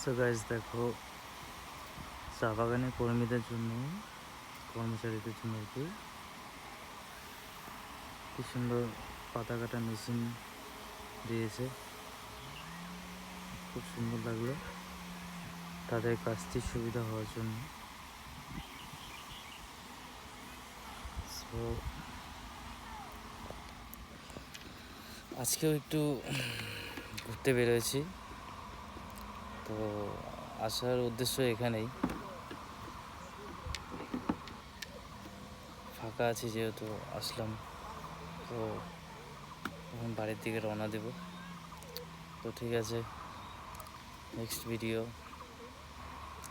So guys দেখো, চা বাগানে কর্মীদের জন্য, কর্মচারীদের জন্য আর কি সুন্দর পাতা কাটা মেশিন দিয়েছে। খুব সুন্দর লাগলো তাদের কাজটি সুবিধা হওয়ার জন্য। সো আজকেও একটু ঘুরতে বেরোয়েছি, তো আসার উদ্দেশ্য এখানেই। ফাঁকা আছি যেহেতু আসলাম, তো এখন বাড়ির দিকে রওনা দেব। তো ঠিক আছে, নেক্সট ভিডিও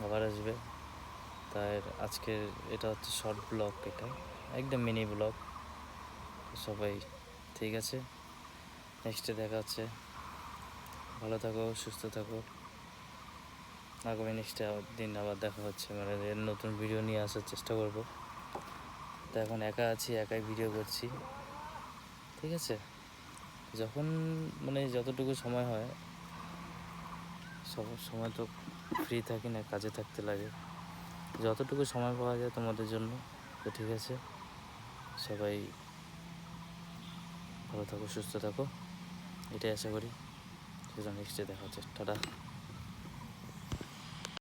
আবার আসবে। তাই আজকের এটা হচ্ছে শর্ট ব্লগ, এটা একদম মিনি ব্লগ। সবাই ঠিক আছে, নেক্সটে দেখা হচ্ছে। ভালো থাকো, সুস্থ থাকো। আগামী নেক্সট দিন আবার দেখা হচ্ছে, মানে নতুন ভিডিও নিয়ে আসার চেষ্টা করব। তো এখন একা আছি, একাই ভিডিও করছি, ঠিক আছে। যখন মানে যতটুকু সময় হয়, সব সময় তো ফ্রি থাকি না, কাজে থাকতে লাগে। যতটুকু সময় পাওয়া যায় তোমাদের জন্য, তো ঠিক আছে। সবাই ভালো থাকো, সুস্থ থাকো, এটাই আশা করি। সেটা নেক্সটে দেখা হচ্ছে। টাটা।